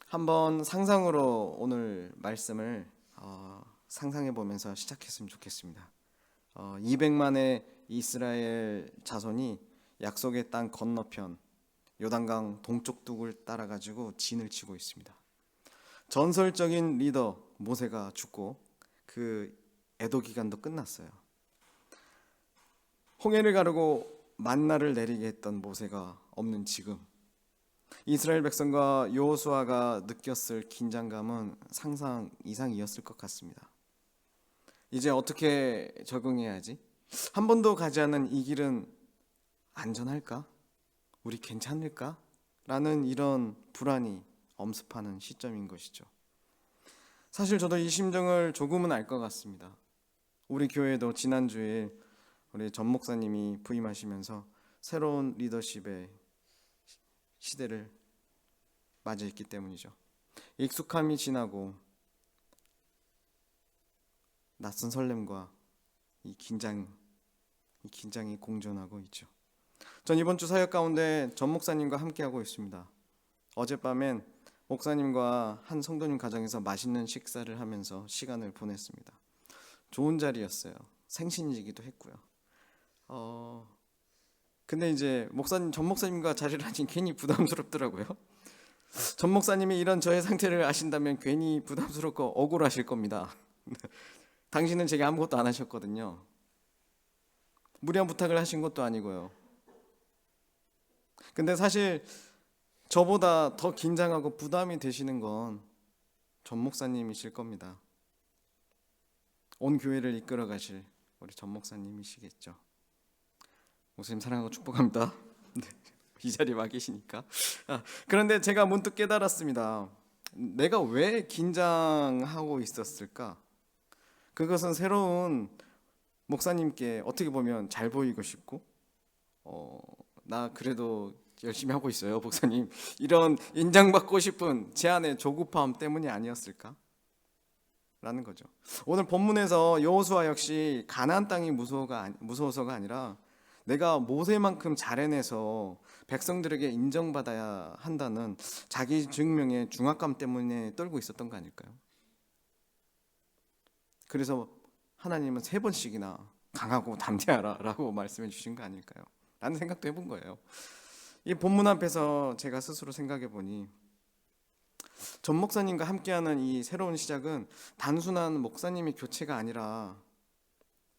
한번 상상으로 오늘 말씀을 상상해 보면서 시작했으면 좋겠습니다. 200만의 이스라엘 자손이 약속의 땅 건너편 요단강 동쪽 둑을 따라 가지고 진을 치고 있습니다. 전설적인 리더 모세가 죽고 그 애도 기간도 끝났어요. 홍해를 가르고 만나를 내리게 했던 모세가 없는 지금, 이스라엘 백성과 여호수아가 느꼈을 긴장감은 상상 이상이었을 것 같습니다. 이제 어떻게 적응해야지? 한 번도 가지 않은 이 길은 안전할까? 우리 괜찮을까? 라는 이런 불안이 엄습하는 시점인 것이죠. 사실 저도 이 심정을 조금은 알 것 같습니다. 우리 교회도 지난주에 우리 전 목사님이 부임하시면서 새로운 리더십의 시대를 맞이했기 때문이죠. 익숙함이 지나고 낯선 설렘과 이 긴장이 공존하고 있죠. 전 이번 주 사역 가운데 전 목사님과 함께하고 있습니다. 어젯밤엔 목사님과 한 성도님 가정에서 맛있는 식사를 하면서 시간을 보냈습니다. 좋은 자리였어요. 생신이기도 했고요. 근데 이제 전 목사님과 자리를 하니 괜히 부담스럽더라고요. 전 목사님이 이런 저의 상태를 아신다면 괜히 부담스럽고 억울하실 겁니다. 당신은 제게 아무것도 안 하셨거든요. 무리한 부탁을 하신 것도 아니고요. 근데 사실 저보다 더 긴장하고 부담이 되시는 건 전 목사님이실 겁니다. 온 교회를 이끌어 가실 우리 전 목사님이시겠죠. 목사님 사랑하고 축복합니다. 이 자리에 와 계시니까. 그런데 제가 문득 깨달았습니다. 내가 왜 긴장하고 있었을까? 그것은 새로운 목사님께 어떻게 보면 잘 보이고 싶고, 나 그래도 열심히 하고 있어요, 목사님, 이런 인정받고 싶은 제 안의 조급함 때문이 아니었을까? 라는 거죠. 오늘 본문에서 여호수아 역시 가나안 땅이 무서워서가 아니라 내가 모세만큼 잘 해내서 백성들에게 인정받아야 한다는 자기 증명의 중압감 때문에 떨고 있었던 거 아닐까요? 그래서 하나님은 3번씩이나 강하고 담대하라 라고 말씀해 주신 거 아닐까요? 라는 생각도 해본 거예요. 이 본문 앞에서 제가 스스로 생각해 보니 전 목사님과 함께하는 이 새로운 시작은 단순한 목사님의 교체가 아니라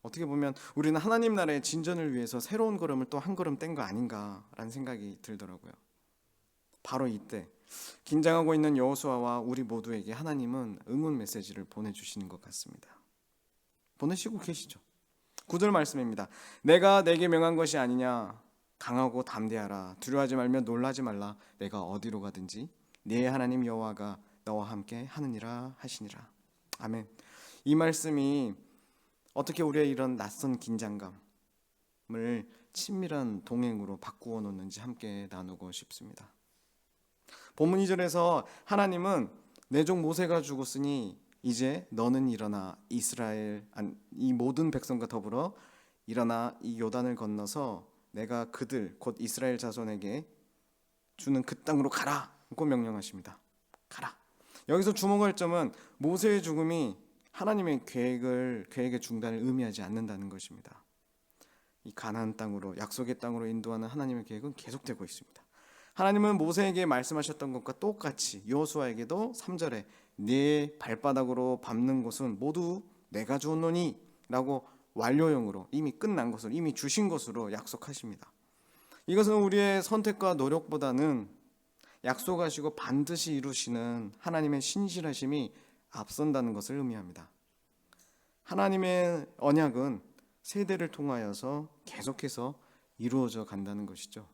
어떻게 보면 우리는 하나님 나라의 진전을 위해서 새로운 걸음을 또 한 걸음 뗀 거 아닌가라는 생각이 들더라고요. 바로 이때 긴장하고 있는 여호수아와 우리 모두에게 하나님은 응원 메시지를 보내주시는 것 같습니다. 보내시고 계시죠. 9절 말씀입니다. 내가 내게 명한 것이 아니냐. 강하고 담대하라. 두려워하지 말며 놀라지 말라. 내가 어디로 가든지 네 하나님 여호와가 너와 함께 하느니라 하시니라. 아멘. 이 말씀이 어떻게 우리의 이런 낯선 긴장감을 친밀한 동행으로 바꾸어 놓는지 함께 나누고 싶습니다. 본문 2절에서 하나님은 내 종 모세가 죽었으니 이제 너는 일어나 이 모든 백성과 더불어 일어나 이 요단을 건너서 내가 그들 곧 이스라엘 자손에게 주는 그 땅으로 가라고 명령하십니다. 가라. 여기서 주목할 점은 모세의 죽음이 하나님의 계획의 중단을 의미하지 않는다는 것입니다. 이 가나안 땅으로, 약속의 땅으로 인도하는 하나님의 계획은 계속되고 있습니다. 하나님은 모세에게 말씀하셨던 것과 똑같이 여호수아에게도 3절에 네 발바닥으로 밟는 곳은 모두 내가 주었노니 라고 완료형으로 이미 끝난 것을, 이미 주신 것으로 약속하십니다. 이것은 우리의 선택과 노력보다는 약속하시고 반드시 이루시는 하나님의 신실하심이 앞선다는 것을 의미합니다. 하나님의 언약은 세대를 통하여서 계속해서 이루어져 간다는 것이죠.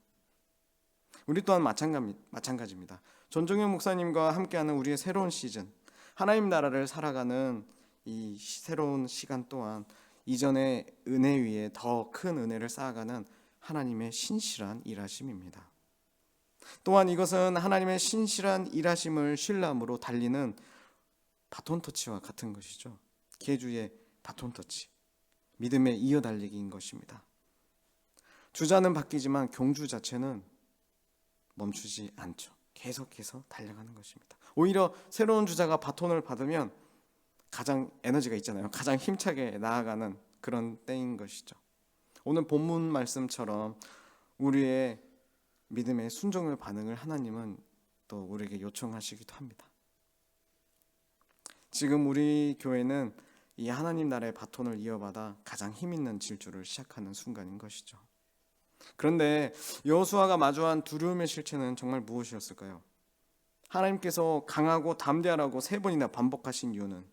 우리 또한 마찬가지입니다. 전종현 목사님과 함께하는 우리의 새로운 시즌, 하나님 나라를 살아가는 이 새로운 시간 또한 이전의 은혜 위에 더 큰 은혜를 쌓아가는 하나님의 신실한 일하심입니다. 또한 이것은 하나님의 신실한 일하심을 신뢰함으로 달리는 바톤터치와 같은 것이죠. 계주의 바톤터치, 믿음의 이어달리기인 것입니다. 주자는 바뀌지만 경주 자체는 멈추지 않죠. 계속해서 달려가는 것입니다. 오히려 새로운 주자가 바톤을 받으면 가장 에너지가 있잖아요. 가장 힘차게 나아가는 그런 때인 것이죠. 오늘 본문 말씀처럼 우리의 믿음의 순종의 반응을 하나님은 또 우리에게 요청하시기도 합니다. 지금 우리 교회는 이 하나님 나라의 바톤을 이어받아 가장 힘있는 질주를 시작하는 순간인 것이죠. 그런데 여호수아가 마주한 두려움의 실체는 정말 무엇이었을까요? 하나님께서 강하고 담대하라고 3번이나 반복하신 이유는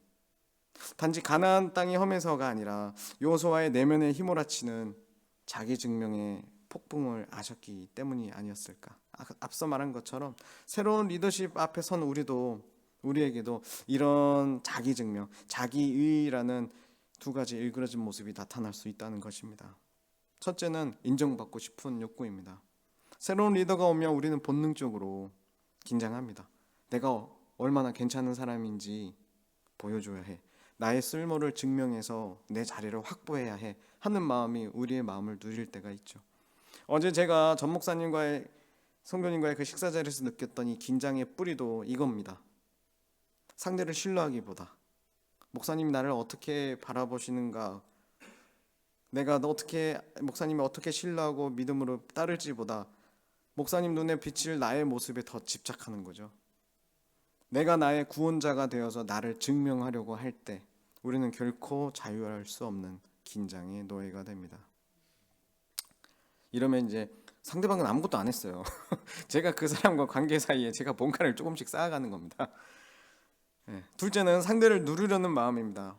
단지 가나안 땅이 험해서가 아니라 여호수아의 내면에 휘몰아치는 자기 증명의 폭풍을 아셨기 때문이 아니었을까? 앞서 말한 것처럼 새로운 리더십 앞에 선 우리에게도 이런 자기 증명, 자기의라는 2가지 일그러진 모습이 나타날 수 있다는 것입니다. 첫째는 인정받고 싶은 욕구입니다. 새로운 리더가 오면 우리는 본능적으로 긴장합니다. 내가 얼마나 괜찮은 사람인지 보여줘야 해. 나의 쓸모를 증명해서 내 자리를 확보해야 해 하는 마음이 우리의 마음을 누릴 때가 있죠. 어제 제가 전 목사님과의 성도님과의 그 식사 자리에서 느꼈던 이 긴장의 뿌리도 이겁니다. 상대를 신뢰하기보다 목사님이 나를 어떻게 바라보시는가, 내가 목사님이 어떻게 신뢰하고 믿음으로 따를지보다 목사님 눈에 비칠 나의 모습에 더 집착하는 거죠. 내가 나의 구원자가 되어서 나를 증명하려고 할 때 우리는 결코 자유할 수 없는 긴장의 노예가 됩니다. 이러면 이제 상대방은 아무것도 안 했어요. 제가 그 사람과 관계 사이에 제가 뭔가를 조금씩 쌓아가는 겁니다. 둘째는 상대를 누르려는 마음입니다.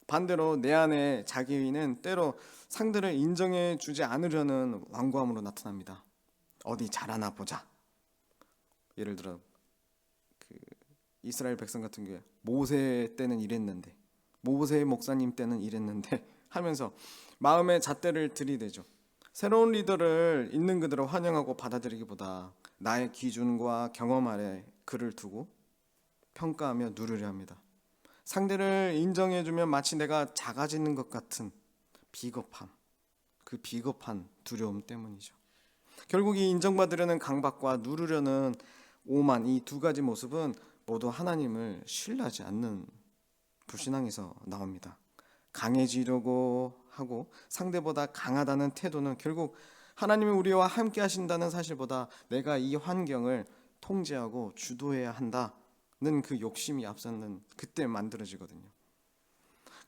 반대로 내 안에 자기의는 때로 상대를 인정해 주지 않으려는 완고함으로 나타납니다. 어디 잘하나 보자. 예를 들어 이스라엘 백성 같은 경우에 모세 때는 이랬는데, 모세 목사님 때는 이랬는데 하면서 마음의 잣대를 들이대죠. 새로운 리더를 있는 그대로 환영하고 받아들이기보다 나의 기준과 경험 아래 그를 두고 평가하며 누르려 합니다. 상대를 인정해주면 마치 내가 작아지는 것 같은 비겁함, 그 비겁한 두려움 때문이죠. 결국 이 인정받으려는 강박과 누르려는 오만, 이 2가지 모습은 모두 하나님을 신뢰하지 않는 불신앙에서 나옵니다. 강해지려고 하고 상대보다 강하다는 태도는 결국 하나님이 우리와 함께 하신다는 사실보다 내가 이 환경을 통제하고 주도해야 한다는 그 욕심이 앞서는 그때 만들어지거든요.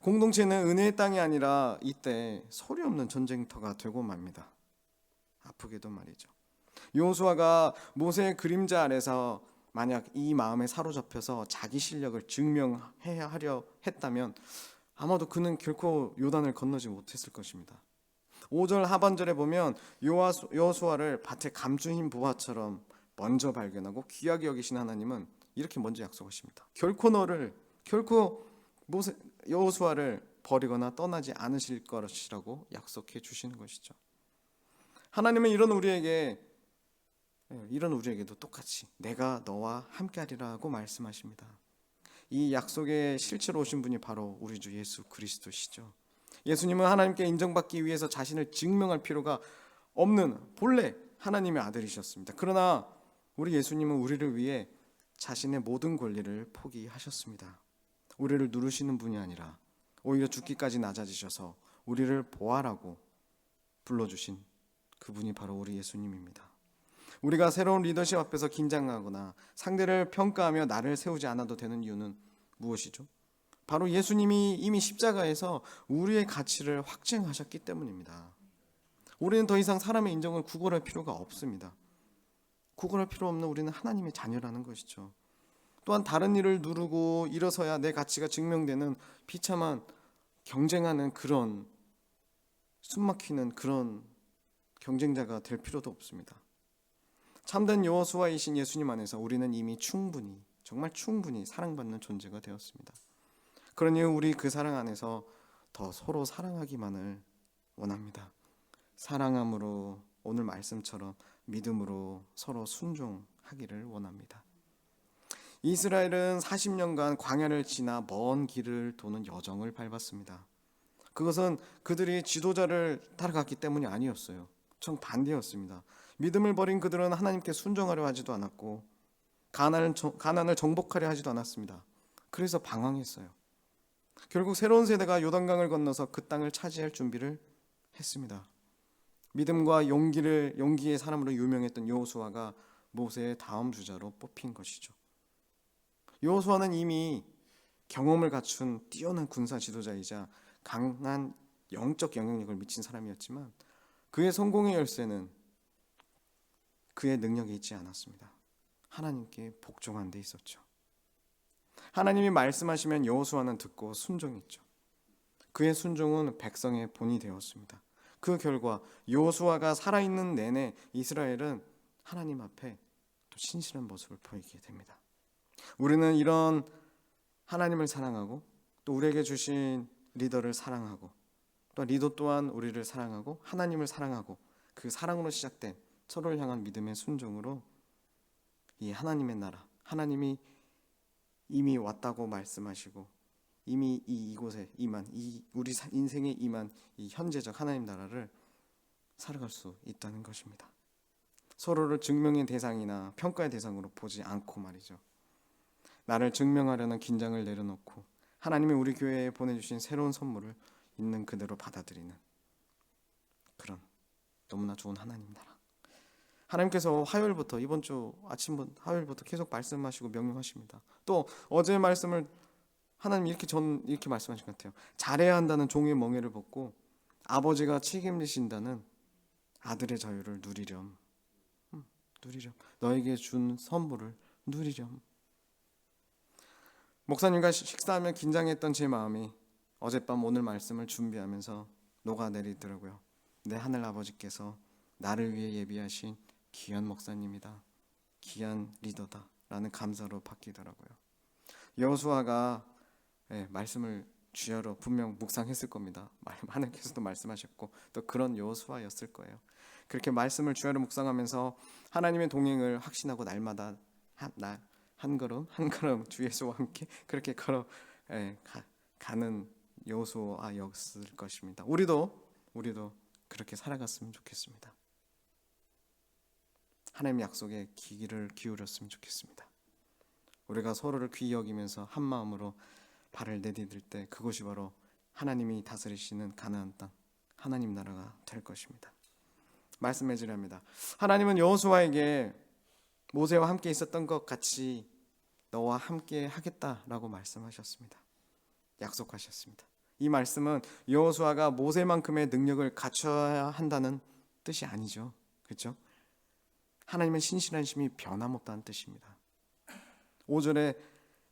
공동체는 은혜의 땅이 아니라 이때 소리 없는 전쟁터가 되고 맙니다. 아프게도 말이죠. 여호수아가 모세의 그림자 아래서 만약 이 마음에 사로잡혀서 자기 실력을 증명해야 하려 했다면 아마도 그는 결코 요단을 건너지 못했을 것입니다. 5절 하반절에 보면 여호수아를 밭에 감추인 부화처럼 먼저 발견하고 귀하게 여기신 하나님은 이렇게 먼저 약속하십니다. 결코 여호수아를 버리거나 떠나지 않으실 것이라고 약속해 주시는 것이죠. 하나님은 이런 우리에게도 똑같이 내가 너와 함께하리라고 말씀하십니다. 이 약속의 실체로 오신 분이 바로 우리 주 예수 그리스도시죠. 예수님은 하나님께 인정받기 위해서 자신을 증명할 필요가 없는 본래 하나님의 아들이셨습니다. 그러나 우리 예수님은 우리를 위해 자신의 모든 권리를 포기하셨습니다. 우리를 누르시는 분이 아니라 오히려 죽기까지 낮아지셔서 우리를 보아라고 불러주신 그분이 바로 우리 예수님입니다. 우리가 새로운 리더십 앞에서 긴장하거나 상대를 평가하며 나를 세우지 않아도 되는 이유는 무엇이죠? 바로 예수님이 이미 십자가에서 우리의 가치를 확증하셨기 때문입니다. 우리는 더 이상 사람의 인정을 구걸할 필요가 없습니다. 구걸할 필요 없는 우리는 하나님의 자녀라는 것이죠. 또한 다른 일을 누르고 일어서야 내 가치가 증명되는 비참한 경쟁하는 그런 숨막히는 그런 경쟁자가 될 필요도 없습니다. 참된 여호수아이신 예수님 안에서 우리는 이미 정말 충분히 사랑받는 존재가 되었습니다. 그러니 우리 그 사랑 안에서 더 서로 사랑하기만을 원합니다. 사랑함으로 오늘 말씀처럼 믿음으로 서로 순종하기를 원합니다. 이스라엘은 40년간 광야를 지나 먼 길을 도는 여정을 밟았습니다. 그것은 그들이 지도자를 따라갔기 때문이 아니었어요. 정반대였습니다. 믿음을 버린 그들은 하나님께 순종하려 하지도 않았고 가나안을 정복하려 하지도 않았습니다. 그래서 방황했어요. 결국 새로운 세대가 요단강을 건너서 그 땅을 차지할 준비를 했습니다. 믿음과 용기의 사람으로 유명했던 여호수아가 모세의 다음 주자로 뽑힌 것이죠. 여호수아는 이미 경험을 갖춘 뛰어난 군사 지도자이자 강한 영적 영향력을 미친 사람이었지만 그의 성공의 열쇠는 그의 능력에 있지 않았습니다. 하나님께 복종한 데 있었죠. 하나님이 말씀하시면 여호수아는 듣고 순종했죠. 그의 순종은 백성의 본이 되었습니다. 그 결과 여호수아가 살아있는 내내 이스라엘은 하나님 앞에 또 신실한 모습을 보이게 됩니다. 우리는 이런 하나님을 사랑하고 또 우리에게 주신 리더를 사랑하고 또 리더 또한 우리를 사랑하고 하나님을 사랑하고 그 사랑으로 시작된 서로를 향한 믿음의 순종으로 이 하나님의 나라, 하나님이 이미 왔다고 말씀하시고 이미 이곳에 임한 우리 인생에 임한 이 현재적 하나님 나라를 살아갈 수 있다는 것입니다. 서로를 증명의 대상이나 평가의 대상으로 보지 않고 말이죠. 나를 증명하려는 긴장을 내려놓고 하나님이 우리 교회에 보내주신 새로운 선물을 있는 그대로 받아들이는 그런 너무나 좋은 하나님 나라. 하나님께서 화요일부터 이번 주 화요일부터 계속 말씀하시고 명령하십니다. 또 어제 말씀을 하나님 이렇게 말씀하신 것 같아요. 잘해야 한다는 종의 멍에를 벗고 아버지가 책임지신다는 아들의 자유를 누리렴. 너에게 준 선물을 누리렴. 목사님과 식사하며 긴장했던 제 마음이 어젯밤 오늘 말씀을 준비하면서 녹아내리더라고요. 내 하늘 아버지께서 나를 위해 예비하신 귀한 목사님이다. 귀한 리더다. 라는 감사로 바뀌더라고요. 여호수아가 말씀을 주야로 분명 묵상했을 겁니다. 하나님께서도 말씀하셨고 또 그런 여호수아였을 거예요. 그렇게 말씀을 주야로 묵상하면서 하나님의 동행을 확신하고 날마다 한 걸음 한 걸음 주 예수와 함께 그렇게 가는 여호수아였을 것입니다. 우리도 그렇게 살아갔으면 좋겠습니다. 하나님의 약속에 귀를 기울였으면 좋겠습니다. 우리가 서로를 귀히 여기면서 한 마음으로 발을 내디딜 때 그곳이 바로 하나님이 다스리시는 가나안 땅, 하나님 나라가 될 것입니다. 말씀 맺으렵니다. 하나님은 여호수아에게 모세와 함께 있었던 것 같이 너와 함께 하겠다라고 말씀하셨습니다. 약속하셨습니다. 이 말씀은 여호수아가 모세만큼의 능력을 갖춰야 한다는 뜻이 아니죠. 그렇죠? 하나님은 신실한 심이 변함없다는 뜻입니다. 5절에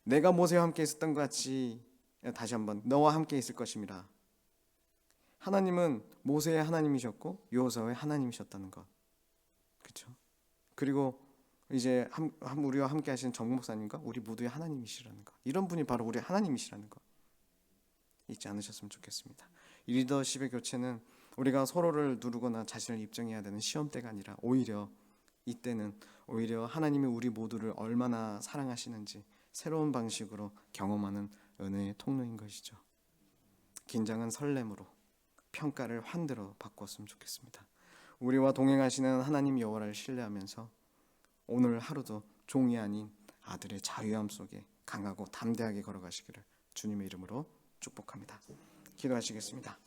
내가 모세와 함께 있었던 것 같이 다시 한번 너와 함께 있을 것임이라. 하나님은 모세의 하나님이셨고 여호수아의 하나님이셨다는 것. 그렇죠? 그리고 이제 우리와 함께 하시는 정 목사님과 우리 모두의 하나님이시라는 것. 이런 분이 바로 우리의 하나님이시라는 것. 잊지 않으셨으면 좋겠습니다. 이 리더십의 교체는 우리가 서로를 누르거나 자신을 입증해야 되는 시험대가 아니라 오히려 이때는 오히려 하나님이 우리 모두를 얼마나 사랑하시는지 새로운 방식으로 경험하는 은혜의 통로인 것이죠. 긴장은 설렘으로, 평가를 환대로 바꿨으면 좋겠습니다. 우리와 동행하시는 하나님 여호와를 신뢰하면서 오늘 하루도 종이 아닌 아들의 자유함 속에 강하고 담대하게 걸어가시기를 주님의 이름으로 축복합니다. 기도하시겠습니다.